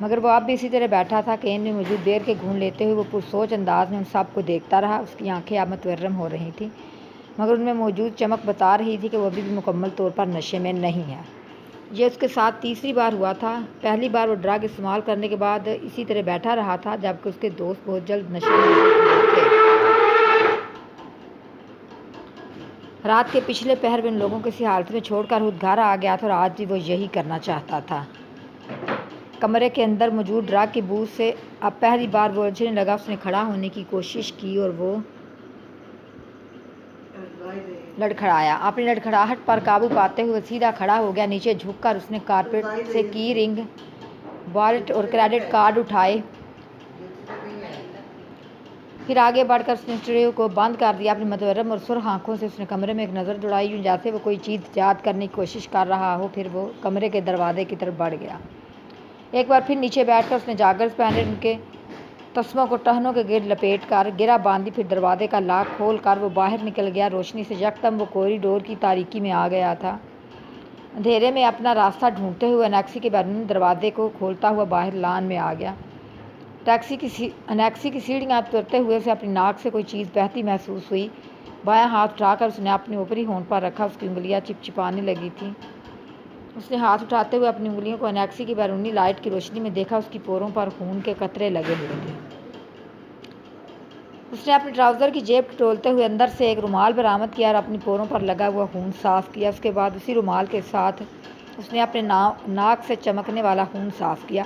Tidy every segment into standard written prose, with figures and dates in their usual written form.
مگر وہ اب بھی اسی طرح بیٹھا تھا۔ کین میں موجود بیر کے گھون لیتے ہوئے وہ پرسوچ انداز میں ان سب کو دیکھتا رہا۔ اس کی آنکھیں اب متورم ہو رہی تھیں، مگر ان میں موجود چمک بتا رہی تھی کہ وہ ابھی بھی مکمل طور پر نشے میں نہیں ہے۔ یہ اس کے ساتھ تیسری بار ہوا تھا۔ پہلی بار وہ ڈرگ استعمال کرنے کے بعد اسی طرح بیٹھا رہا تھا، جبکہ اس کے دوست بہت جلد نشے میں ہوئے تھے۔ رات کے پچھلے پہر وہ ان لوگوں کو اسی حالت میں چھوڑ کر خود گھر آ گیا تھا، اور آج بھی وہ یہی کرنا چاہتا تھا۔ کمرے کے اندر موجود ڈرگ کی بو سے اب پہلی بار وہ الجھنے لگا۔ اس نے کھڑا ہونے کی کوشش کی اور وہ لڑکھڑایا۔ اپنی لڑکھڑاہٹ پر قابو پاتے ہوئے سیدھا کھڑا ہو گیا۔ نیچے جھک کر اس نے کارپیٹ سے کی رنگ، والیٹ اور کریڈٹ کارڈ اٹھائے۔ پھر آگے بڑھ کر اس نے اسٹریو کو بند کر دیا۔ اپنی متورم اور سرخ آنکھوں سے اس نے کمرے میں ایک نظر دوڑائی، یوں جیسے وہ کوئی چیز ایجاد کرنے کی کوشش کر رہا ہو۔ پھر وہ کمرے کے دروازے کی طرف بڑھ گیا۔ ایک بار پھر نیچے بیٹھ کر اس نے جاگرز پہنے ان کے تسموں کو ٹہنوں کے گرد لپیٹ کر گرہ باندھی۔ پھر دروازے کا لاک کھول کر وہ باہر نکل گیا۔ روشنی سے یکدم وہ کوریڈور کی تاریکی میں آ گیا تھا۔ اندھیرے میں اپنا راستہ ڈھونڈتے ہوئے انیکسی کے بیرونی دروازے کو کھولتا ہوا باہر لان میں آ گیا۔ انیکسی کی سیڑھیاں اترتے ہوئے اسے اپنی ناک سے کوئی چیز بہتی محسوس ہوئی۔ بایاں ہاتھ اٹھا کر اس نے اپنے اوپری ہونٹ پر رکھا۔ اس کی انگلیاں چپچپانے لگی تھیں۔ اس نے ہاتھ اٹھاتے ہوئے اپنی انگلیوں کو انیکسی کی بیرونی لائٹ کی روشنی میں دیکھا۔ اس کی پوروں پر خون کے قطرے لگے ہوئے تھے۔ اس نے اپنے ٹراؤزر کی جیب ٹٹولتے ہوئے اندر سے ایک رومال برآمد کیا اور اپنی پوروں پر لگا ہوا خون صاف کیا۔ اس کے بعد اسی رومال کے ساتھ اس نے اپنے ناک سے چمکنے والا خون صاف کیا۔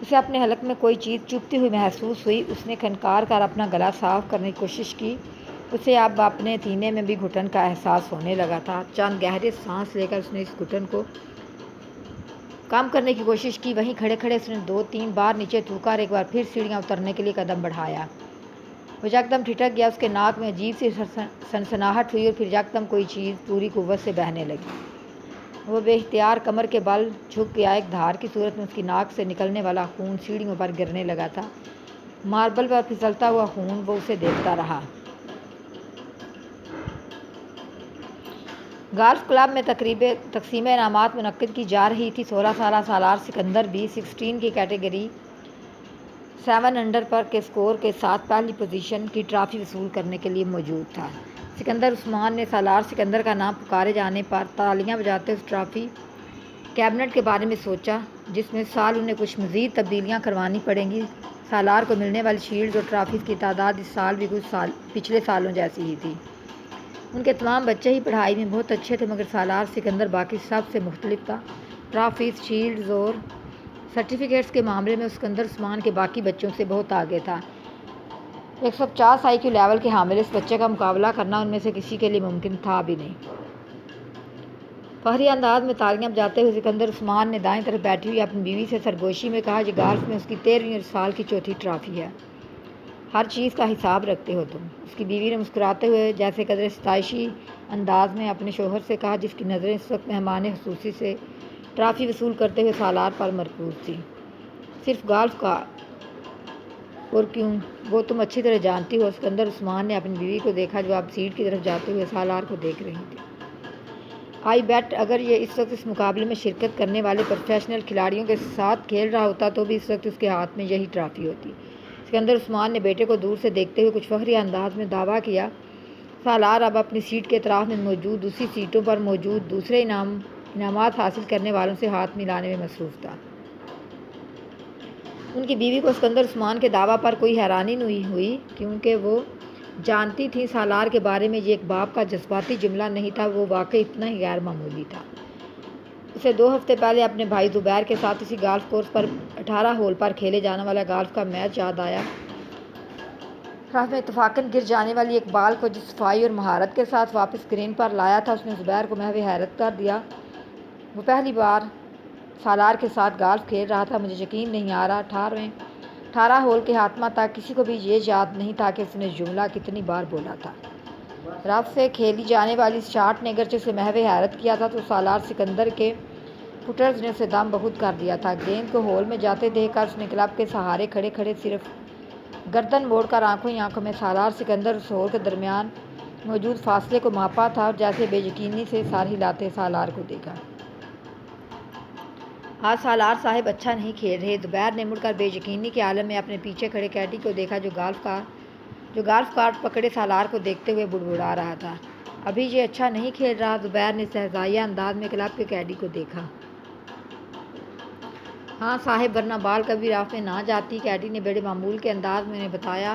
اسے اپنے حلق میں کوئی چیز چبھتی ہوئی محسوس ہوئی۔ اس نے کھنکار کر اپنا گلا صاف کرنے کی کوشش کی۔ اسے اب اپنے سینے میں بھی گھٹن کا احساس ہونے لگا تھا۔ چند گہرے سانس لے کر اس نے اس گھٹن کو کم کرنے کی کوشش کی۔ وہیں کھڑے کھڑے اس نے 2-3 بار نیچے تھوکا اور ایک بار پھر سیڑھیاں اترنے کے لیے قدم بڑھایا۔ وہ یکدم ٹھٹک گیا۔ اس کے ناک میں عجیب سی سنسناہٹ ہوئی اور پھر یکدم کوئی چیز پوری قوت سے بہنے لگی۔ وہ بے اختیار کمر کے بل جھک گیا۔ ایک دھار کی صورت میں اس کی ناک سے نکلنے والا خون سیڑھیوں پر گرنے لگا تھا۔ ماربل پر پھسلتا ہوا خون۔ وہ اسے دیکھتا رہا۔ گالف کلب میں تقسیم انعامات منعقد کی جا رہی تھی۔ 16 سالہ سالار سکندر بھی 16 کی کیٹیگری 7 انڈر پر کے اسکور کے ساتھ پہلی پوزیشن کی ٹرافی وصول کرنے کے لیے موجود تھا۔ سکندر عثمان نے سالار سکندر کا نام پکارے جانے پر تالیاں بجاتے اس ٹرافی کیبنٹ کے بارے میں سوچا، جس میں اس سال انہیں کچھ مزید تبدیلیاں کروانی پڑیں گی۔ سالار کو ملنے والی شیلڈز اور ٹرافیز کی تعداد اس سال بھی کچھ پچھلے سالوں جیسی ہی تھی۔ ان کے تمام بچے ہی پڑھائی میں بہت اچھے تھے، مگر سالار سکندر باقی سب سے مختلف تھا۔ ٹرافیز، شیلڈز اور سرٹیفکیٹس کے معاملے میں سکندر عثمان کے باقی بچوں سے بہت آگے تھا۔ 150 آئی کیو لیول کے حامل اس بچے کا مقابلہ کرنا ان میں سے کسی کے لیے ممکن تھا بھی نہیں۔ فخری انداز میں تالیاں بجاتے ہوئے سکندر عثمان نے دائیں طرف بیٹھی ہوئی اپنی بیوی سے سرگوشی میں کہا، یہ گالف میں اس کی 13ویں اور سال کی چوتھی ٹرافی ہے۔ ہر چیز کا حساب رکھتے ہو تم۔ اس کی بیوی نے مسکراتے ہوئے جیسے قدرے ستائشی انداز میں اپنے شوہر سے کہا، جس کی نظریں اس وقت مہمان خصوصی سے ٹرافی وصول کرتے ہوئے سالار پر مرکوز تھیں۔ صرف گالف کا؟ اور کیوں؟ وہ تم اچھی طرح جانتی ہو۔ سکندر عثمان نے اپنی بیوی کو دیکھا جو اب سیٹ کی طرف جاتے ہوئے سالار کو دیکھ رہی تھی۔ آئی بیٹ اگر یہ اس وقت اس مقابلے میں شرکت کرنے والے پروفیشنل کھلاڑیوں کے ساتھ کھیل رہا ہوتا تو بھی اس وقت اس کے ہاتھ میں یہی ٹرافی ہوتی۔ سکندر عثمان نے بیٹے کو دور سے دیکھتے ہوئے کچھ فخری انداز میں دعویٰ کیا۔ سالار اب اپنی سیٹ کے اطراف میں موجود دوسری سیٹوں پر موجود دوسرے انعامات حاصل کرنے والوں سے ہاتھ ملانے میں مصروف تھا۔ ان کی بیوی کو سکندر عثمان کے دعویٰ پر کوئی حیرانی نہیں ہوئی، کیونکہ وہ جانتی تھیں سالار کے بارے میں یہ ایک باپ کا جذباتی جملہ نہیں تھا، وہ واقعی اتنا ہی غیر معمولی تھا۔ اسے 2 ہفتے پہلے اپنے بھائی زبیر کے ساتھ اسی گالف کورس پر 18 ہول پر کھیلے جانے والا گالف کا میچ یاد آیا۔ رف میں اتفاقاً گر جانے والی ایک بال کو جس صفائی اور مہارت کے ساتھ واپس گرین پر لایا تھا، اس نے زبیر کو محو حیرت کر دیا۔ وہ پہلی بار سالار کے ساتھ گالف کھیل رہا تھا۔ مجھے یقین نہیں آ رہا 18 ہول کے خاتمہ تک کسی کو بھی یہ یاد نہیں تھا کہ اس نے جملہ کتنی بار بولا تھا۔ رف سے کھیلی جانے والی اس شاٹ نے اگرچہ اسے محو حیرت کیا تھا، تو سالار سکندر کے پٹرز نے اسے دم بہت کر دیا تھا۔ گیند کو ہول میں جاتے دیکھ کر اس نے کلب کے سہارے کھڑے کھڑے صرف گردن موڑ کر آنکھوں ہی آنکھوں میں سالار سکندر اس ہول کے درمیان موجود فاصلے کو ماپا تھا اور جیسے بے یقینی سے سر ہلاتے سالار کو دیکھا۔ آج سالار صاحب اچھا نہیں کھیل رہے۔ زبیر نے مڑ کر بے یقینی کے عالم میں اپنے پیچھے کھڑے کیڈی کو دیکھا جو گالف کارٹ پکڑے سالار کو دیکھتے ہوئے بڑبڑا رہا تھا۔ ابھی یہ اچھا نہیں کھیل رہا۔ زبیر نے استہزائیہ انداز میں کلب کے کیڈی کو دیکھا۔ ہاں صاحب، ورنہ بال کبھی راف میں نہ جاتی۔ کیڈی نے بڑے معمول کے انداز میں انہیں بتایا،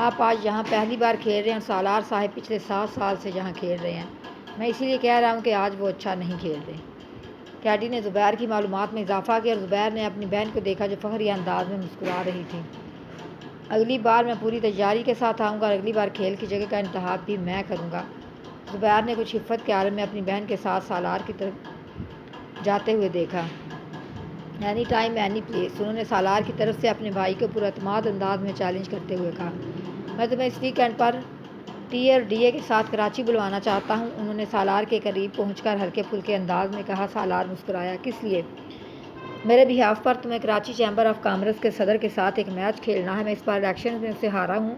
آپ آج یہاں پہلی بار کھیل رہے ہیں اور سالار صاحب پچھلے 7 سال سے یہاں کھیل رہے ہیں۔ میں اسی لیے کہہ رہا ہوں کہ آج وہ اچھا نہیں کھیل رہے۔ کیڈی نے زبیر کی معلومات میں اضافہ کیا اور زبیر نے اپنی بہن کو دیکھا جو فخریہ انداز میں مسکرا رہی تھی۔ اگلی بار میں پوری تیاری کے ساتھ آؤں گا اور اگلی بار کھیل کی جگہ کا انتخاب بھی میں کروں گا۔ زبیر نے کچھ خفت کے عالم میں اپنی بہن کے ساتھ سالار کی طرف جاتے ہوئے دیکھا۔ اینی ٹائم اینی پلیس، انہوں نے سالار کی طرف سے اپنے بھائی کو پراعتماد انداز میں چیلنج کرتے ہوئے کہا۔ میں تمہیں اس ویک اینڈ پر ٹی اور ڈی اے کے ساتھ کراچی بلوانا چاہتا ہوں، انہوں نے سالار کے قریب پہنچ کر ہلکے پھلکے انداز میں کہا۔ سالار مسکرایا، کس لیے؟ میرے بہاف پر تمہیں کراچی چیمبر آف کامرس کے صدر کے ساتھ ایک میچ کھیلنا ہے۔ میں اس بار الیکشن میں اسے ہارا ہوں،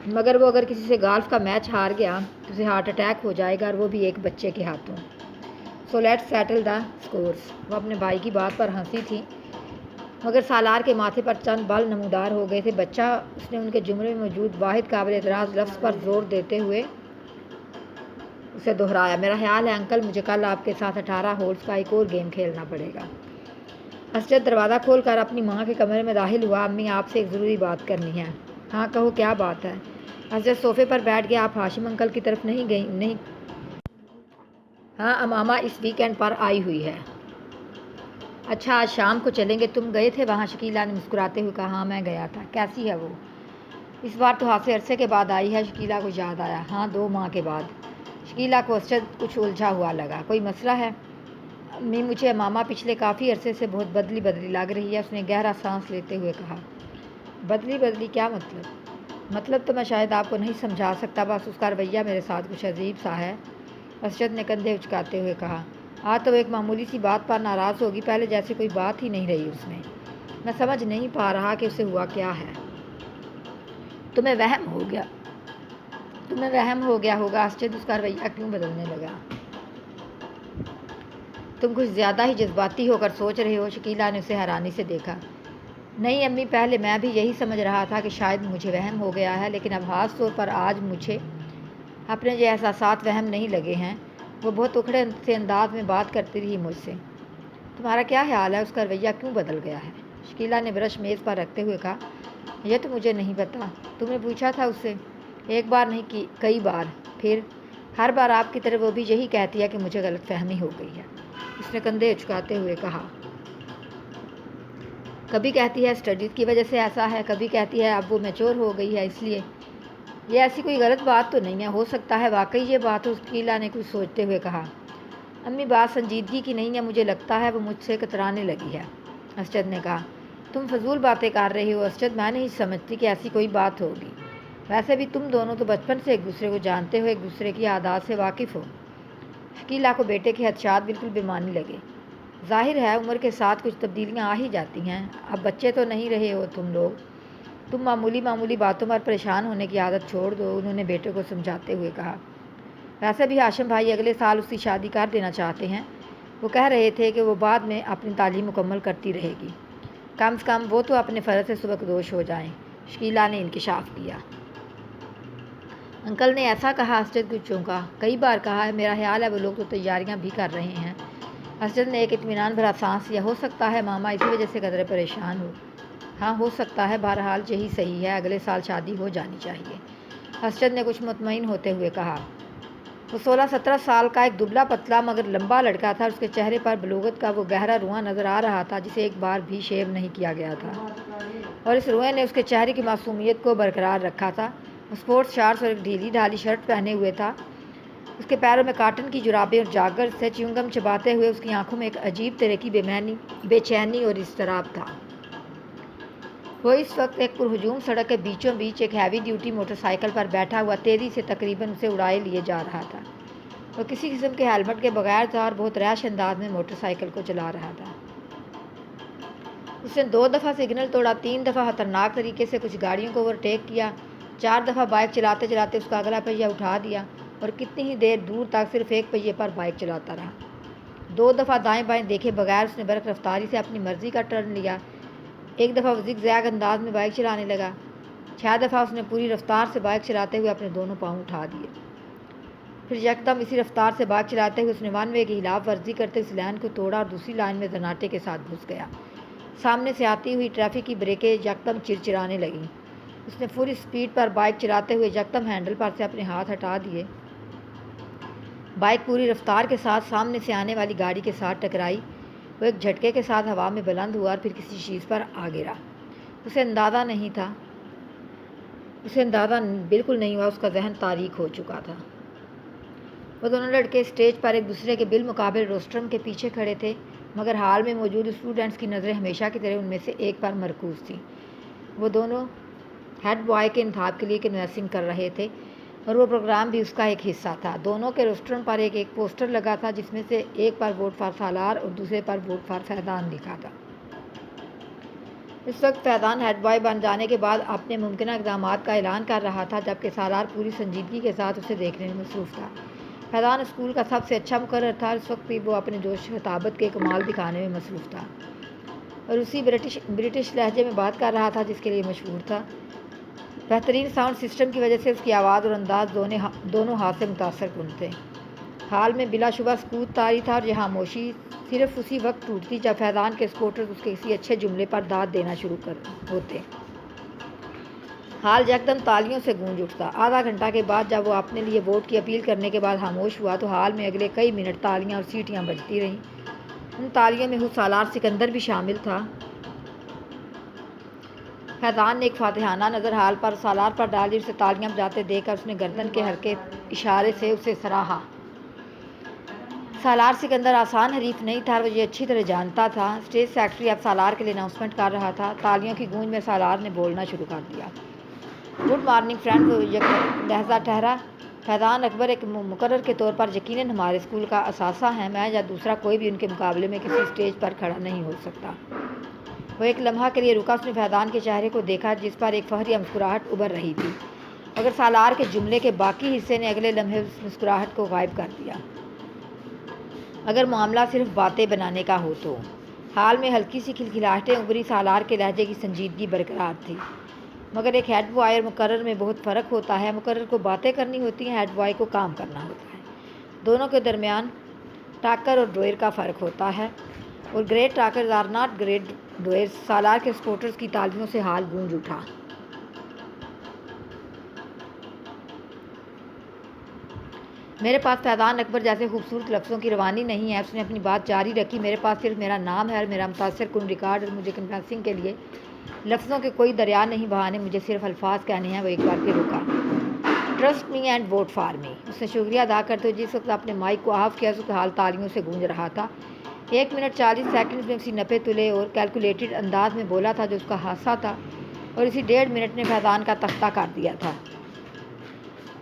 مگر وہ اگر کسی سے گالف کا میچ ہار گیا تو اسے ہارٹ اٹیک ہو جائے گا اور وہ بھی ایک بچے کے ہاتھوں۔ So let's settle the scores. وہ اپنے بھائی کی بات پر ہنسی تھی، مگر سالار کے ماتھے پر چند بال نمودار ہو گئے تھے۔ بچہ، اس نے ان کے جملے میں موجود واحد قابل اعتراض لفظ پر زور دیتے ہوئے اسے دہرایا۔ میرا خیال ہے انکل، مجھے کل آپ کے ساتھ 18 ہولز کا ایک اور گیم کھیلنا پڑے گا۔ اسجد دروازہ کھول کر اپنی ماں کے کمرے میں داخل ہوا۔ امی، آپ سے ایک ضروری بات کرنی ہے۔ ہاں کہو، کیا بات ہے؟ اسجد صوفے پر بیٹھ گیا۔ آپ ہاشم انکل کی طرف نہیں گئی؟ نہیں۔ ہاں، امامہ اس ویک اینڈ پر آئی ہوئی ہے۔ اچھا، آج شام کو چلیں گے؟ تم گئے تھے وہاں؟ شکیلا نے مسکراتے ہوئے کہا۔ ہاں میں گیا تھا۔ کیسی ہے وہ؟ اس بار تو خاصے عرصے کے بعد آئی ہے۔ شکیلا کو یاد آیا۔ ہاں، 2 ماہ کے بعد۔ شکیلا کو اسجد کچھ الجھا ہوا لگا۔ کوئی مسئلہ ہے؟ امی، مجھے امامہ پچھلے کافی عرصے سے بہت بدلی بدلی لگ رہی ہے، اس نے گہرا سانس لیتے ہوئے کہا۔ بدلی بدلی؟ کیا مطلب؟ مطلب تو میں شاید آپ کو نہیں سمجھا سکتا، بس اس کا رویہ میرے ساتھ کچھ عجیب سا ہے، اسجد نے کندھے اچکاتے ہوئے کہا۔ آج تو وہ ایک معمولی سی بات پر ناراض ہوگی، پہلے جیسے کوئی بات ہی نہیں رہی اس میں۔ میں سمجھ نہیں پا رہا کہ اسے ہوا کیا ہے۔ تمہیں وہم ہو گیا ہوگا اسجد، اس کا رویہ کیوں بدلنے لگا؟ تم کچھ زیادہ ہی جذباتی ہو کر سوچ رہے ہو۔ شکیلا نے اسے حیرانی سے دیکھا۔ نہیں امی، پہلے میں بھی یہی سمجھ رہا تھا کہ شاید مجھے وہم ہو گیا ہے، لیکن اب خاص طور پر آج مجھے اپنے یہ احساسات وہم نہیں لگے ہیں۔ وہ بہت اکھڑے سے انداز میں بات کرتی رہی مجھ سے۔ تمہارا کیا خیال ہے، اس کا رویہ کیوں بدل گیا ہے؟ شکیلا نے برش میز پر رکھتے ہوئے کہا۔ یہ تو مجھے نہیں پتا۔ تم نے پوچھا تھا اس سے؟ ایک بار نہیں، کئی بار۔ پھر؟ ہر بار آپ کی طرح وہ بھی یہی کہتی ہے کہ مجھے غلط فہمی ہو گئی ہے، اس نے کندھے اچکاتے ہوئے کہا۔ کبھی کہتی ہے اسٹڈیز کی وجہ سے ایسا ہے، کبھی کہتی ہے اب وہ میچور ہو گئی ہے اس لیے۔ یہ ایسی کوئی غلط بات تو نہیں ہے؟ ہو سکتا ہے واقعی یہ بات ہو، شکیلا نے کچھ سوچتے ہوئے کہا۔ امی، بات سنجیدگی کی نہیں ہے، مجھے لگتا ہے وہ مجھ سے کترانے لگی ہے، اسجد نے کہا۔ تم فضول باتیں کر رہی ہو اسجد، میں نہیں سمجھتی کہ ایسی کوئی بات ہوگی۔ ویسے بھی تم دونوں تو بچپن سے ایک دوسرے کو جانتے ہو، ایک دوسرے کی عادات سے واقف ہو۔ شکیلا کو بیٹے کے خدشات بالکل بے معنی لگے۔ ظاہر ہے عمر کے ساتھ کچھ تبدیلیاں آ ہی جاتی ہیں، اب بچے تو نہیں رہے ہو تم لوگ، تم معمولی باتوں پر پریشان ہونے کی عادت چھوڑ دو، انہوں نے بیٹے کو سمجھاتے ہوئے کہا۔ ویسے بھی ہاشم بھائی اگلے سال اس کی شادی کر دینا چاہتے ہیں، وہ کہہ رہے تھے کہ وہ بعد میں اپنی تعلیم مکمل کرتی رہے گی، کم سے کم وہ تو اپنے فرض سے سبکدوش ہو جائیں، شکیلا نے انکشاف کیا۔ انکل نے ایسا کہا؟ اسجد کچھ چونکا۔ کئی بار کہا ہے، میرا خیال ہے وہ لوگ تو تیاریاں بھی کر رہے ہیں۔ اسجد نے ایک اطمینان بھرا سانس لیا۔ ہو سکتا ہے ماما اسی وجہ سے قدرے پریشان ہو۔ ہاں ہو سکتا ہے، بہرحال یہی صحیح ہے، اگلے سال شادی ہو جانی چاہیے، اسجد نے کچھ مطمئن ہوتے ہوئے کہا۔ وہ 16-17 سال کا ایک دبلا پتلا مگر لمبا لڑکا تھا، اس کے چہرے پر بلوغت کا وہ گہرا روواں نظر آ رہا تھا جسے ایک بار بھی شیو نہیں کیا گیا تھا، اور اس روئے نے اس کے چہرے کی معصومیت کو برقرار رکھا تھا۔ وہ اسپورٹس شارٹس اور ایک ڈھیلی ڈھالی شرٹ پہنے ہوئے تھا، اس کے پیروں میں کاٹن کی جرابیں اور جاگر سے چیونگم چباتے ہوئے اس کی آنکھوں میں ایک عجیب طرح کی بے چینی اور اضطراب تھا۔ وہ اس وقت ایک پرہجوم سڑک کے بیچوں بیچ ایک ہیوی ڈیوٹی موٹر سائیکل پر بیٹھا ہوا تیزی سے تقریباً اسے اڑائے لیے جا رہا تھا۔ وہ کسی قسم کے ہیلمٹ کے بغیر تھا اور بہت ریش انداز میں موٹر سائیکل کو چلا رہا تھا۔ اس نے 2 دفعہ سگنل توڑا، 3 دفعہ خطرناک طریقے سے کچھ گاڑیوں کو اوورٹیک کیا، 4 دفعہ بائک چلاتے چلاتے اس کا اگلا پہیہ اٹھا دیا اور کتنی ہی دیر دور تک صرف ایک پہیے پر بائک چلاتا رہا۔ 2 دفعہ دائیں بائیں دیکھے بغیر اس نے برق رفتاری سے اپنی مرضی کا ٹرن لیا۔ ایک دفعہ وہ زگ زیگ انداز میں بائک چلانے لگا۔ 6 دفعہ اس نے پوری رفتار سے بائک چلاتے ہوئے اپنے دونوں پاؤں اٹھا دیے۔ پھر یکدم اسی رفتار سے بائک چلاتے ہوئے اس نے ون وے کی خلاف ورزی کرتے اس لائن کو توڑا اور دوسری لائن میں سناٹے کے ساتھ گھس گیا۔ سامنے سے آتی ہوئی ٹریفک کی بریکیں یکدم چرچرانے لگیں۔ اس نے فل اسپیڈ پر بائک چلاتے ہوئے یکدم ہینڈل پر سے اپنے ہاتھ ہٹا دیے۔ بائک پوری رفتار کے ساتھ سامنے سے آنے والی گاڑی کے ساتھ ٹکرائی۔ وہ ایک جھٹکے کے ساتھ ہوا میں بلند ہوا اور پھر کسی چیز پر آ گرا۔ اسے اندازہ بالکل نہیں ہوا، اس کا ذہن تاریک ہو چکا تھا۔ وہ دونوں لڑکے اسٹیج پر ایک دوسرے کے بالمقابل روسٹرم کے پیچھے کھڑے تھے، مگر ہال میں موجود اسٹوڈنٹس کی نظریں ہمیشہ کی طرح ان میں سے ایک پر مرکوز تھیں۔ وہ دونوں ہیڈ بوائے کے انتخاب کے لیے کنوینسنگ کر رہے تھے اور وہ پروگرام بھی اس کا ایک حصہ تھا۔ دونوں کے روسٹرم پر ایک پوسٹر لگا تھا جس میں سے ایک پر ووٹ فار سالار اور دوسرے پر ووٹ فار فیضان لکھا تھا۔ اس وقت فیضان ہیڈ بوائے بن جانے کے بعد اپنے ممکنہ اقدامات کا اعلان کر رہا تھا، جبکہ سالار پوری سنجیدگی کے ساتھ اسے دیکھنے میں مصروف تھا۔ فیضان اسکول کا سب سے اچھا مقرر تھا اور اس وقت بھی وہ اپنے جوش و خطابت کے کمال دکھانے میں مصروف تھا اور اسی برٹش لہجے میں بات کر رہا تھا جس کے لیے مشہور تھا۔ بہترین ساؤنڈ سسٹم کی وجہ سے اس کی آواز اور انداز دونوں ہاتھ سے متاثر کن تھے۔ حال میں بلا شبہ سکوت طاری تھا اور یہ خاموشی صرف اسی وقت ٹوٹتی جب فیضان کے سپورٹرز اس کے کسی اچھے جملے پر داد دینا شروع ہوتے۔ حال یکدم تالیوں سے گونج اٹھتا۔ آدھا گھنٹہ کے بعد جب وہ اپنے لیے ووٹ کی اپیل کرنے کے بعد خاموش ہوا تو حال میں اگلے کئی منٹ تالیاں اور سیٹیاں بجتی رہیں۔ ان تالیوں میں خود سالار سکندر بھی شامل تھا۔ فیضان نے ایک فاتحانہ نظر حال پر سالار پر ڈالی۔ اسے تالیاں بجاتے دیکھ کر اس نے گردن کے حرکے اشارے سے اسے سراہا۔ سالار سکندر آسان حریف نہیں تھا اور وہ یہ اچھی طرح جانتا تھا۔ اسٹیج سیکرٹری اب سالار کے لیے اناؤنسمنٹ کر رہا تھا۔ تالیوں کی گونج میں سالار نے بولنا شروع کر دیا۔ Good morning friends. وہ یک لہجہ ٹھہرا۔ فیضان اکبر ایک مقرر کے طور پر یقیناً ہمارے اسکول کا اثاثہ ہیں۔ میں یا دوسرا کوئی بھی ان کے مقابلے میں کسی اسٹیج پر کھڑا نہیں ہو سکتا۔ وہ ایک لمحہ کے لیے رکا۔ اس نے فیضان کے چہرے کو دیکھا جس پر ایک فخریہ مسکراہٹ ابھر رہی تھی، مگر سالار کے جملے کے باقی حصے نے اگلے لمحے اس مسکراہٹ کو غائب کر دیا۔ اگر معاملہ صرف باتیں بنانے کا ہو تو۔ حال میں ہلکی سی کھلکھلاہٹیں ابھری۔ سالار کے لہجے کی سنجیدگی برقرار تھی، مگر ایک ہیڈ بوائے اور مقرر میں بہت فرق ہوتا ہے۔ مقرر کو باتیں کرنی ہوتی ہیں، ہیڈ بوائے کو کام کرنا ہوتا ہے۔ دونوں کے درمیان ٹاکر اور ڈوئر کا فرق ہوتا ہے، اور great talkers are not great doers. Salar کے سپورٹرز کی تالیوں سے حال گونج اٹھا۔ میرے پاس فیضان اکبر جیسے خوبصورت لفظوں کی روانی نہیں ہے۔ اس نے اپنی بات جاری رکھی۔ میرے پاس صرف میرا نام ہے اور میرا متاثر کن ریکارڈ، اور مجھے کنفیسنگ کے لیے لفظوں کے کوئی دریا نہیں بہانے، مجھے صرف الفاظ کہنے ہیں۔ وہ ایک بار پھر رکا۔ Trust me and vote for me. اس نے شکریہ ادا کرتے ہوئے جس وقت اپنے مائک کو آف کیا اس وقت حال تالیوں سے گونج رہا تھا۔ 1 منٹ 40 سیکنڈز میں اسی نپے تلے اور کیلکولیٹڈ انداز میں بولا تھا جو اس کا حادثہ تھا، اور اسی 1.5 منٹ نے فیضان کا تختہ کر دیا تھا۔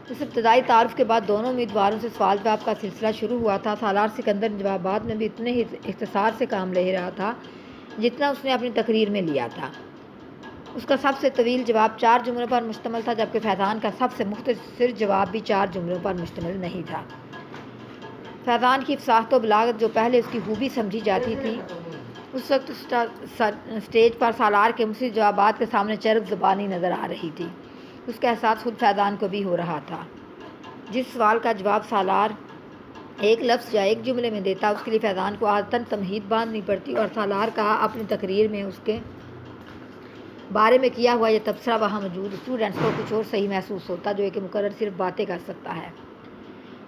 اس ابتدائی تعارف کے بعد دونوں امیدواروں سے سوال جواب کا سلسلہ شروع ہوا تھا۔ سالار سکندر جوابات میں بھی اتنے ہی اختصار سے کام لے رہا تھا جتنا اس نے اپنی تقریر میں لیا تھا۔ اس کا سب سے طویل جواب 4 جملوں پر مشتمل تھا، جبکہ فیضان کا سب سے مختصر جواب بھی 4 جملوں پر مشتمل نہیں تھا۔ فیضان کی فصاحت و بلاغت جو پہلے اس کی خوبی سمجھی جاتی تھی، اس وقت اسٹیج پر سالار کے مختلف جوابات کے سامنے چرب زبانی نظر آ رہی تھی۔ اس کا احساس خود فیضان کو بھی ہو رہا تھا۔ جس سوال کا جواب سالار ایک لفظ یا ایک جملے میں دیتا، اس کے لیے فیضان کو عادتاً تمہید باندھنی پڑتی، اور سالار کا اپنی تقریر میں اس کے بارے میں کیا ہوا یہ تبصرہ وہاں موجود اسٹوڈنٹس کو کچھ اور صحیح محسوس ہوتا جو ایک مقرر صرف باتیں کر سکتا ہے۔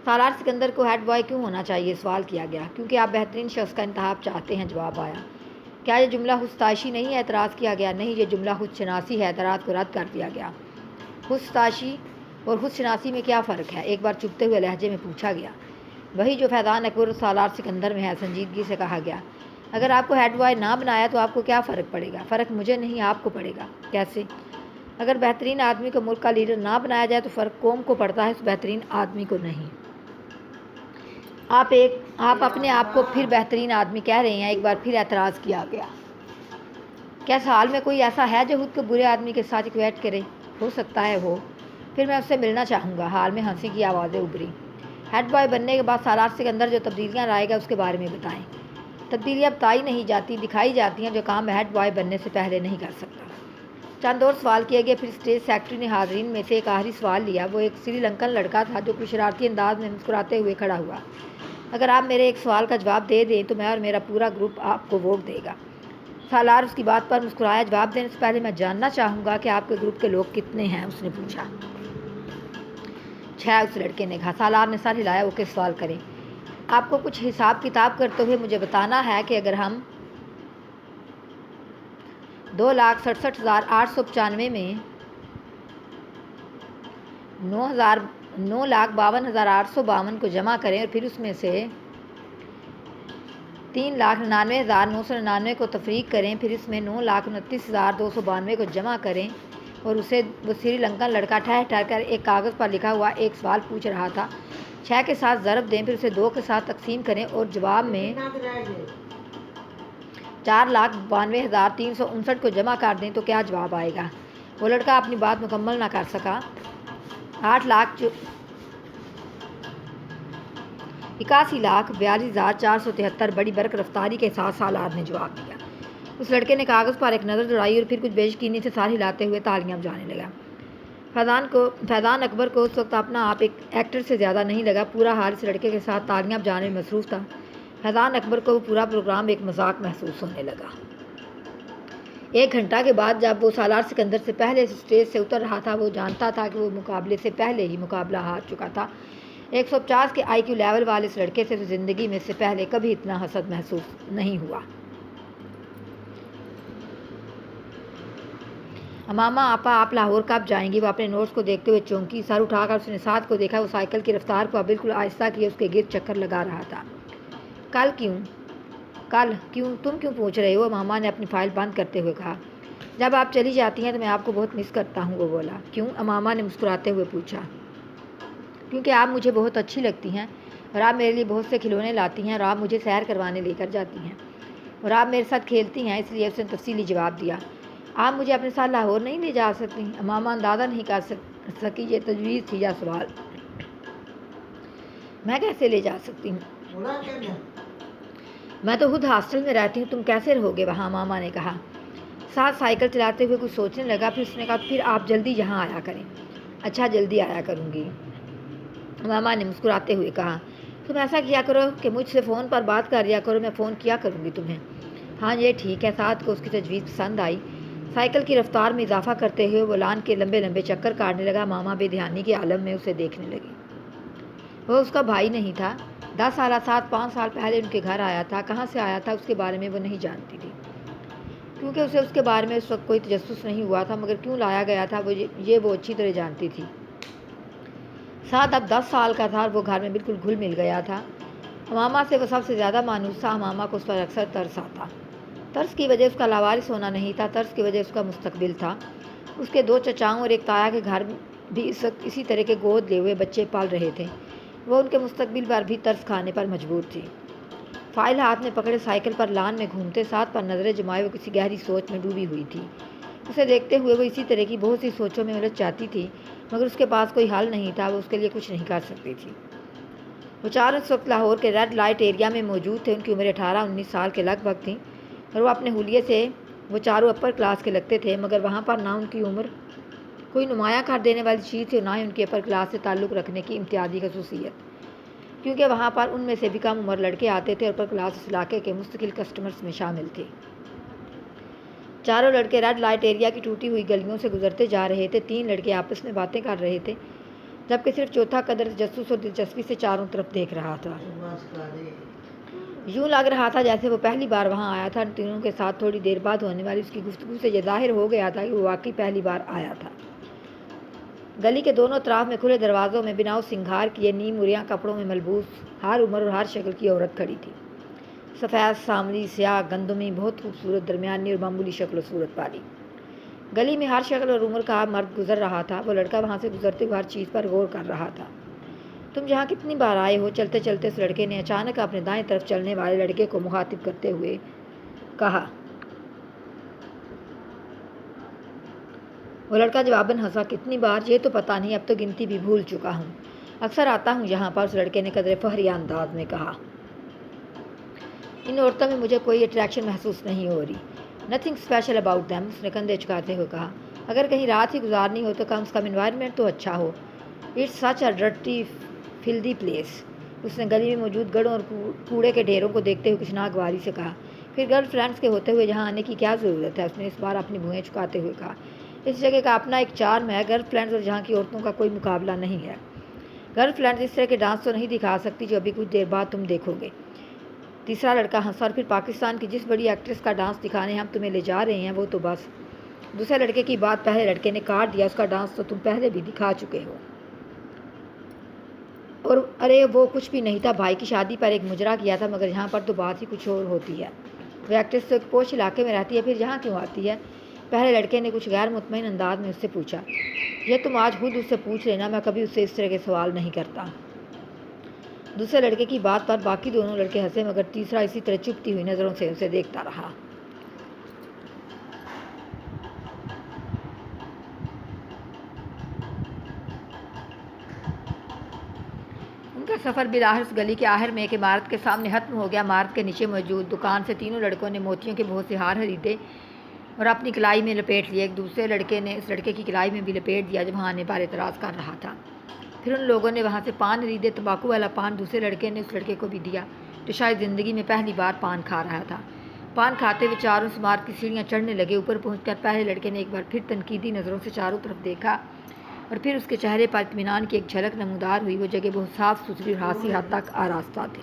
سالار سکندر کو ہیڈ بوائے کیوں ہونا چاہیے؟ سوال کیا گیا۔ کیونکہ آپ بہترین شخص کا انتخاب چاہتے ہیں، جواب آیا۔ کیا یہ جملہ خود ستائشی نہیں ہے؟ اعتراض کیا گیا۔ نہیں، یہ جملہ خود شناسی ہے۔ اعتراض کو رد کر دیا گیا۔ خود ستائشی اور خود شناسی میں کیا فرق ہے؟ ایک بار چبھتے ہوئے لہجے میں پوچھا گیا۔ وہی جو فیضان اکبر اور سالار سکندر میں ہے، سنجیدگی سے کہا گیا۔ اگر آپ کو ہیڈ بوائے نہ بنایا تو آپ کو کیا فرق پڑے گا؟ فرق مجھے نہیں، آپ کو پڑے گا۔ کیسے؟ اگر بہترین آدمی کو ملک کا لیڈر نہ بنایا جائے تو فرق قوم کو پڑتا ہے، اس بہترین آدمی کو نہیں۔ آپ اپنے آپ کو پھر بہترین آدمی کہہ رہے ہیں۔ ایک بار پھر اعتراض کیا گیا۔ کیا اس حال میں کوئی ایسا ہے جو خود کو برے آدمی کے ساتھ اکویٹ کرے؟ ہو سکتا ہے ہو۔ پھر میں اس سے ملنا چاہوں گا۔ حال میں ہنسی کی آوازیں ابھری۔ ہیڈ بوائے بننے کے بعد سالار سکندر جو تبدیلیاں لائے گا اس کے بارے میں بتائیں۔ تبدیلیاں بتائی نہیں جاتی، دکھائی جاتی ہیں، جو کام ہیڈ بوائے بننے سے پہلے نہیں کر سکتا۔ چند اور سوال کیے گئے، پھر اسٹیج سیکرٹری نے حاضرین میں سے ایک آخری سوال لیا۔ وہ ایک سری لنکن لڑکا تھا جو کچھ شرارتی انداز میں مسکراتے ہوئے کھڑا ہوا۔ اگر آپ میرے ایک سوال کا جواب دے دیں تو میں اور میرا پورا گروپ آپ کو ووٹ دے گا۔ سالار اس کی بات پر مسکرایا۔ جواب دینے سے پہلے میں جاننا چاہوں گا کہ آپ کے گروپ کے لوگ کتنے ہیں، اس نے پوچھا۔ 6، اس لڑکے نے کہا۔ سالار نے سر ہلایا۔ اوکے، سوال کریں۔ آپ کو کچھ حساب کتاب کرتے ہوئے مجھے بتانا ہے کہ اگر ہم 2,67,895 میں 9,52,852 کو جمع کریں اور پھر اس میں سے 3,99,999 کو تفریق کریں، پھر اس میں 9,29,292 کو جمع کریں اور اسے وہ سری لنکن لڑکا ٹھہر ٹھہر کر ایک کاغذ پر لکھا ہوا ایک سوال پوچھ رہا تھا 6 کے ساتھ ضرب دیں، پھر اسے 2 کے ساتھ تقسیم کریں اور جواب میں 4,92,359 کو جمع کر دیں تو کیا جواب آئے گا؟ وہ لڑکا اپنی بات مکمل نہ کر سکا۔ 81,42,473 بڑی برق رفتاری کے ساتھ سالار نے جواب دیا۔ اس لڑکے نے کاغذ پر ایک نظر دوڑائی اور پھر کچھ بے یقینی سے سر ہلاتے ہوئے تالیاں بجانے لگا۔ فیضان اکبر کو اس وقت اپنا آپ ایک ایکٹر سے زیادہ نہیں لگا۔ پورا حال اس لڑکے کے ساتھ تالیاں بجانے میں مصروف تھا۔ فیضان اکبر کو وہ پورا پروگرام ایک مذاق محسوس ہونے لگا۔ 1 گھنٹہ کے بعد جب وہ سالار سکندر سے پہلے اسٹیج سے اتر رہا تھا، وہ جانتا تھا کہ وہ مقابلے سے پہلے ہی مقابلہ ہار چکا تھا۔ 150 کے IQ لیول والے اس لڑکے سے زندگی میں سے پہلے کبھی اتنا حسد محسوس نہیں ہوا۔ امامہ آپا، آپ لاہور کب جائیں گی؟ وہ اپنے نوٹس کو دیکھتے ہوئے چونکی۔ سر اٹھا کر اس نے ساتھ کو دیکھا۔ وہ سائیکل کی رفتار کو اب بالکل آہستہ کیے اس کے گرد چکر لگا رہا تھا۔ کل کیوں؟ تم کیوں پوچھ رہے ہو؟ امامہ نے اپنی فائل بند کرتے ہوئے کہا۔ جب آپ چلی جاتی ہیں تو میں آپ کو بہت مس کرتا ہوں، وہ بولا۔ کیوں؟ امامہ نے مسکراتے ہوئے پوچھا۔ کیونکہ آپ مجھے بہت اچھی لگتی ہیں اور آپ میرے لیے بہت سے کھلونے لاتی ہیں اور آپ مجھے سیر کروانے لے کر جاتی ہیں اور آپ میرے ساتھ کھیلتی ہیں، اس لیے اس نے تفصیلی جواب دیا۔ آپ مجھے اپنے ساتھ لاہور نہیں لے جا سکتی؟ امامہ اندازہ نہیں کر سکی یہ تجویز تھی یا سوال۔ میں کیسے لے جا سکتی ہوں؟ میں تو خود ہاسٹل میں رہتی ہوں، تم کیسے رہو گے وہاں؟ امامہ نے کہا۔ ساتھ سائیکل چلاتے ہوئے کچھ سوچنے لگا، پھر اس نے کہا پھر آپ جلدی یہاں آیا کریں۔ اچھا، جلدی آیا کروں گی، امامہ نے مسکراتے ہوئے کہا۔ تم ایسا کیا کرو کہ مجھ سے فون پر بات کر لیا کرو، میں فون کیا کروں گی تمہیں۔ ہاں یہ ٹھیک ہے۔ ساتھ کو اس کی تجویز پسند آئی۔ سائیکل کی رفتار میں اضافہ کرتے ہوئے وہ لان کے لمبے لمبے چکر کاٹنے لگا۔ ماما بے دھیانی کے عالم میں اسے دیکھنے لگی۔ وہ اس کا بھائی نہیں تھا۔ 10 سالہ ساتھ 5 سال پہلے ان کے گھر آیا تھا۔ کہاں سے آیا تھا اس کے بارے میں وہ نہیں جانتی تھی، کیونکہ اسے اس کے بارے میں اس وقت کوئی تجسس نہیں ہوا تھا، مگر کیوں لایا گیا تھا وہ اچھی طرح جانتی تھی۔ ساتھ اب 10 سال کا تھا اور وہ گھر میں بالکل گھل مل گیا تھا۔ امامہ سے وہ سب سے زیادہ مانوس تھا۔ امامہ کو اس پر اکثر ترس آتا۔ ترس کی وجہ اس کا لاوارث ہونا نہیں تھا، ترس کی وجہ اس کا مستقبل تھا۔ اس کے 2 چچاؤں اور ایک تایا کے گھر بھی اس وقت اسی طرح کے گود لیے ہوئے بچے پال رہے تھے۔ وہ ان کے مستقبل پر بھی ترس کھانے پر مجبور تھی۔ فائل ہاتھ میں پکڑے سائیکل پر لان میں گھومتے، ساتھ پر نظریں جمائے وہ کسی گہری سوچ میں ڈوبی ہوئی تھی۔ اسے دیکھتے ہوئے وہ اسی طرح کی بہت سی سوچوں میں الجھ جاتی تھی، مگر اس کے پاس کوئی حل نہیں تھا، وہ اس کے لیے کچھ نہیں کر سکتی تھی۔ وہ چاروں اس وقت لاہور کے ریڈ لائٹ ایریا میں موجود تھے۔ ان کی عمر 18-19 سال کے لگ بھگ تھی اور وہ اپنے حلیے سے وہ چاروں اپر کلاس کے لگتے تھے، مگر وہاں پر نہ ان کی عمر کوئی نمایاں کر دینے والی چیز تھی اور نہ ہی ان کی اپر کلاس سے تعلق رکھنے کی امتیازی خصوصیت، کیونکہ وہاں پر ان میں سے بھی کم عمر لڑکے آتے تھے اور اپر کلاس اس علاقے کے مستقل کسٹمرز میں شامل تھے۔ چاروں لڑکے ریڈ لائٹ ایریا کی ٹوٹی ہوئی گلیوں سے گزرتے جا رہے تھے۔ 3 لڑکے آپس میں باتیں کر رہے تھے، جبکہ صرف چوتھا قدر تجسس اور دلچسپی سے چاروں طرف دیکھ رہا تھا۔ یوں لگ رہا تھا جیسے وہ پہلی بار وہاں آیا تھا۔ ان تینوں کے ساتھ تھوڑی دیر بعد ہونے والی اس کی گفتگو سے یہ ظاہر ہو گیا تھا کہ وہ واقعی پہلی بار آیا تھا۔ گلی کے دونوں اطراف میں کھلے دروازوں میں بنا سنگھار کیے نیم مریاں کپڑوں میں ملبوس ہر عمر اور ہر شکل کی عورت کھڑی تھی۔ سفید، سانولی، سیاہ، گندمی، بہت خوبصورت، درمیانی اور معمولی شکل و صورت والی۔ گلی میں ہر شکل اور عمر کا مرد گزر رہا تھا۔ وہ لڑکا وہاں سے گزرتے ہوئے ہر چیز پر غور کر رہا تھا۔ تم یہاں کتنی بار آئے ہو؟ چلتے چلتے اس لڑکے نے اچانک اپنے دائیں طرف چلنے والے لڑکے کو مخاطب کرتے ہوئے کہا۔ وہ لڑکا جواباً ہنسا۔ کتنی بار؟ یہ تو پتہ نہیں، اب تو گنتی بھی بھول چکا ہوں۔ اکثر آتا ہوں یہاں پر، اس لڑکے نے قدرے فخریہ انداز میں کہا۔ ان عورتوں میں مجھے کوئی اٹریکشن محسوس نہیں ہو رہی۔ نتھنگ اسپیشل اباؤٹ دیم، اس نے کندھے جھکاتے ہوئے کہا۔ اگر کہیں رات ہی گزارنی ہو تو کم از کم انوائرمنٹ تو اچھا ہو۔ It's such a dirty filthy place, اس نے گلی میں موجود گڑھوں اور کوڑے کے ڈھیروں کو دیکھتے ہوئے کچھ ناگواری سے کہا۔ پھر گرل فرینڈس کے ہوتے ہوئے یہاں آنے کی کیا ضرورت ہے، اس نے اس بار اپنی بھوئیں چکاتے ہوئے کہا۔ اس جگہ کا اپنا ایک چارم ہے، گرل فرینڈس اور یہاں کی عورتوں کا کوئی مقابلہ نہیں ہے۔ گرل فرینڈس اس طرح کے ڈانس تو نہیں دکھا سکتی جو ابھی کچھ دیر بعد تم دیکھو گے۔ تیسرا لڑکا ہنسا۔ اور پھر پاکستان کی جس بڑی ایکٹریس کا ڈانس دکھانے ہم تمہیں لے جا رہے ہیں وہ تو بس۔ دوسرے لڑکے کی بات پہلے لڑکے نے کاٹ دیا۔ اس کا ڈانس تو تم پہلے بھی دکھا چکے ہو۔ اور ارے وہ کچھ بھی نہیں تھا، بھائی کی شادی پر ایک مجرا کیا تھا، مگر یہاں پر تو بات ہی کچھ اور ہوتی ہے۔ وہ ایکٹریس تو ایک پوش علاقے میں رہتی ہے، پھر یہاں کیوں آتی ہے؟ پہلے لڑکے نے کچھ غیر مطمئن انداز میں اس سے پوچھا۔ یہ تم آج خود اس سے پوچھ لینا، میں کبھی اس سے اس طرح کے سوال نہیں کرتا۔ دوسرے لڑکے کی بات پر باقی دونوں لڑکے ہنسے، مگر تیسرا اسی طرح چپتی ہوئی نظروں سے اسے دیکھتا رہا۔ ان کا سفر بالآخر اس گلی کے آخر میں ایک عمارت کے سامنے ختم ہو گیا۔ عمارت کے نیچے موجود دکان سے تینوں لڑکوں نے موتیوں کے بہت سے ہار خریدے اور اپنی کلائی میں لپیٹ لیے۔ ایک دوسرے لڑکے نے اس لڑکے کی کلائی میں بھی لپیٹ دیا جو وہاں آنے پر اعتراض کر رہا تھا۔ پھر ان لوگوں نے وہاں سے پان خریدے، تمباکو والا پان دوسرے لڑکے نے اس لڑکے کو بھی دیا جو شاید زندگی میں پہلی بار پان کھا رہا تھا۔ پان کھاتے ہوئے چاروں اس عمارت کی سیڑھیاں چڑھنے لگے۔ اوپر پہنچ کر پہلے لڑکے نے ایک بار پھر تنقیدی نظروں سے چاروں طرف دیکھا اور پھر اس کے چہرے پر اطمینان کی ایک جھلک نمودار ہوئی۔ وہ جگہ بہت صاف ستھری اور خاصی حد تک آراستہ تھی۔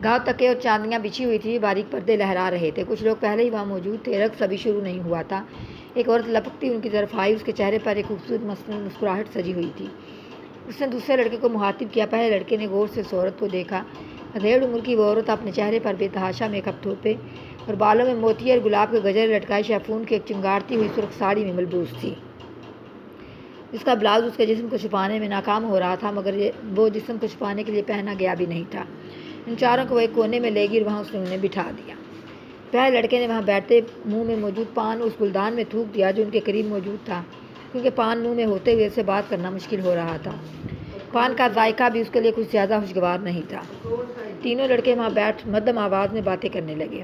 گاؤں تکے اور چاندیاں بچھی ہوئی تھی، باریک پردے لہرا رہے تھے۔ کچھ لوگ پہلے ہی وہاں موجود تھے، رقص ابھی شروع نہیں ہوا تھا۔ ایک عورت لپکتی ان کی طرف آئی، اس کے چہرے پر ایک خوبصورت مصنوعی مسکراہٹ سجی ہوئی تھی۔ اس نے دوسرے لڑکے کو مخاطب کیا۔ پہلے لڑکے نے غور سے اس عورت کو دیکھا۔ ادھیڑ عمر کی وہ عورت اپنے چہرے پر بے تحاشا میک اپ تھوپے اور بالوں میں موتی اور گلاب کے گجرے لٹکائے شیفون کی ایک چنگاڑتی ہوئی سرخ ساڑی میں ملبوس تھی۔ اس کا بلاؤز اس کے جسم کو چھپانے میں ناکام ہو رہا تھا، مگر وہ جسم کو چھپانے کے لیے پہنا گیا بھی نہیں تھا۔ ان چاروں کو وہ ایک کونے میں لے گئی اور وہاں اس نے انہیں بٹھا دیا۔ پہلے لڑکے نے وہاں بیٹھتے منہ میں موجود پان اس گلدان میں تھوک دیا جو ان کے قریب موجود تھا، کیونکہ پان منہ میں ہوتے ہوئے اسے بات کرنا مشکل ہو رہا تھا۔ پان کا ذائقہ بھی اس کے لیے کچھ زیادہ خوشگوار نہیں تھا۔ تینوں لڑکے وہاں بیٹھ مدھم آواز میں باتیں کرنے لگے،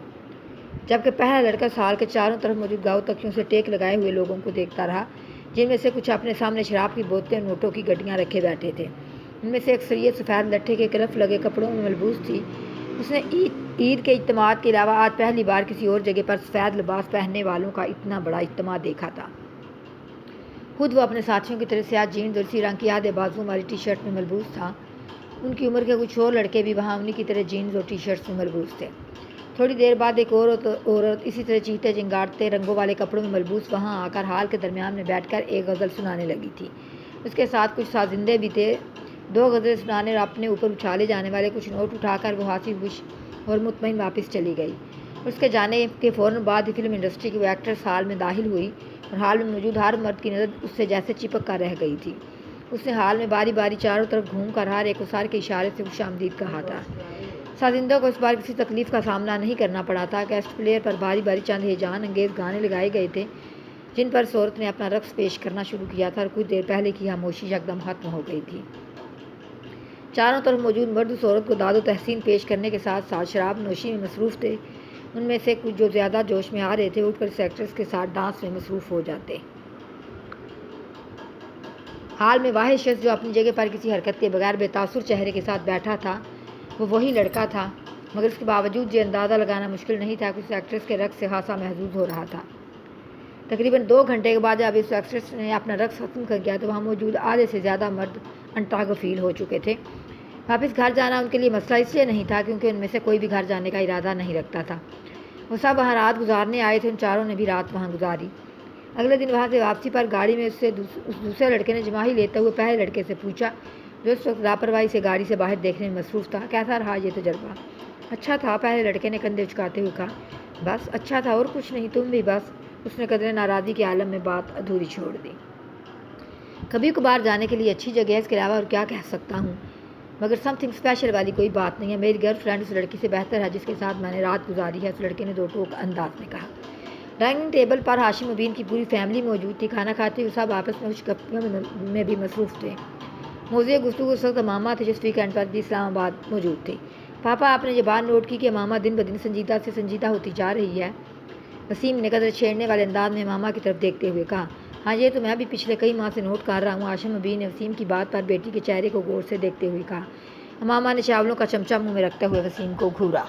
جبکہ پہلا لڑکا سال کے چاروں طرف موجود گاؤں تکیوں سے ٹیک لگائے ہوئے لوگوں کو دیکھتا رہا، جن میں سے کچھ اپنے سامنے شراب کی بوتلیں اور نوٹوں کی گڈیاں رکھے بیٹھے تھے۔ ان میں سے اکثریت سفید لٹھے کے کلف لگے کپڑوں میں ملبوس تھی۔ اس نے عید کے اجتماعات کے علاوہ آج پہلی بار کسی اور جگہ پر سفید لباس پہننے والوں کا اتنا بڑا اجتماع دیکھا تھا۔ خود وہ اپنے ساتھیوں کی طرح سیاہ جینز اور اسی رنگ کی آدھے بازو والی ٹی شرٹ میں ملبوس تھا۔ ان کی عمر کے کچھ اور لڑکے بھی وہاں انہی کی طرح جینز اور ٹی شرٹس میں ملبوس تھے۔ تھوڑی دیر بعد ایک عورت اسی طرح چیختے چنگاڑتے رنگوں والے کپڑوں میں ملبوس وہاں آ کر ہال کے درمیان میں بیٹھ کر ایک غزل سنانے لگی تھی۔ اس کے ساتھ کچھ سازندے بھی تھے۔ دو غزلیں سنانے اور اپنے اوپر اچھالے جانے والے کچھ نوٹ اٹھا کر وہ ہنسی خوش اور مطمئن واپس چلی گئی۔ اس کے جانے کے فوراً بعد ہی فلم انڈسٹری کی وہ ایکٹریس ہال میں داخل ہوئی اور ہال میں موجود ہر مرد کی نظر اس سے جیسے چپک کر رہ گئی تھی۔ اس نے ہال میں باری باری چاروں طرف گھوم کر ہر ایک کو سر کے اشارے سے خوش آمدید کہا تھا۔ سازندوں کو اس بار کسی تکلیف کا سامنا نہیں کرنا پڑا تھا۔ گیسٹ پلیئر پر باری باری چند ہیجان انگیز گانے لگائے گئے تھے جن پر اس عورت نے اپنا رقص پیش کرنا شروع کیا تھا اور کچھ دیر پہلے کی خاموشی یکدم ختم ہو گئی تھی۔ چاروں طرف موجود مرد اس عورت کو داد و تحسین پیش کرنے کے ساتھ ساتھ شراب نوشی میں مصروف تھے۔ ان میں سے کچھ جو زیادہ جوش میں آ رہے تھے اٹھ کر اس ایکٹریس کے ساتھ ڈانس میں مصروف ہو جاتے۔ حال میں واحد شخص جو اپنی جگہ پر کسی حرکت کے بغیر بے تاثر چہرے کے ساتھ بیٹھا تھا وہ وہی لڑکا تھا، مگر اس کے باوجود یہ اندازہ لگانا مشکل نہیں تھا کہ اس ایکٹریس کے رقص سے خاصا محظوظ ہو رہا تھا۔ تقریباً 2 گھنٹے کے بعد جب اس ایکٹریس نے اپنا رقص ختم کر دیا تو وہاں موجود آدھے سے زیادہ مرد انٹاگفیل ہو چکے تھے۔ واپس گھر جانا ان کے لیے مسئلہ اس لیے نہیں تھا کیونکہ ان میں سے کوئی بھی گھر جانے کا ارادہ نہیں رکھتا تھا۔ وہ سب وہاں رات گزارنے آئے تھے۔ ان چاروں نے بھی رات وہاں گزاری۔ اگلے دن وہاں سے واپسی پر گاڑی میں اس دوسرے لڑکے نے جماہی لیتے ہوئے پہلے لڑکے سے پوچھا جو اس وقت لاپرواہی سے گاڑی سے باہر دیکھنے میں مصروف تھا، کیسا رہا یہ تجربہ؟ اچھا تھا، پہلے لڑکے نے کندھے جھکاتے ہوئے کہا۔ بس اچھا تھا اور کچھ نہیں، تم بھی بس؟ اس نے قدرے ناراضی کے عالم میں بات ادھوری چھوڑ دی۔ کبھی کبھار جانے کے لیے اچھی جگہ ہے، اس کے علاوہ اور کیا کہہ سکتا ہوں، مگر سم تھنگ اسپیشل والی کوئی بات نہیں ہے۔ میری گرل فرینڈ اس لڑکی سے بہتر ہے جس کے ساتھ میں نے رات گزاری ہے، اس لڑکے نے دو ٹوک انداز میں کہا۔ ڈائننگ ٹیبل پر ہاشم مبین کی پوری فیملی موجود تھی۔ کھانا کھاتے ہوئے سب آپس میں کچھ گپیوں میں بھی مصروف تھے۔ موضوع گفتگو اس وقت امامہ تھے جو اس ویک اینڈ پر بھی اسلام آباد موجود تھے۔ پاپا، آپ نے یہ بات نوٹ کی کہ امامہ دن بدن سنجیدہ سے سنجیدہ ہوتی جا رہی ہے؟ وسیم نے قدر چھیڑنے والے انداز میں امامہ کی طرف دیکھتے ہوئے کہا۔ ہاں، یہ تو میں بھی پچھلے کئی ماہ سے نوٹ کر رہا ہوں۔ ہاشم مبین نے وسیم کی بات پر بیٹی کے چہرے کو غور سے دیکھتے ہوئے کہا۔ امامہ نے چاولوں کا چمچہ منہ میں رکھتے ہوئے وسیم کو گھورا۔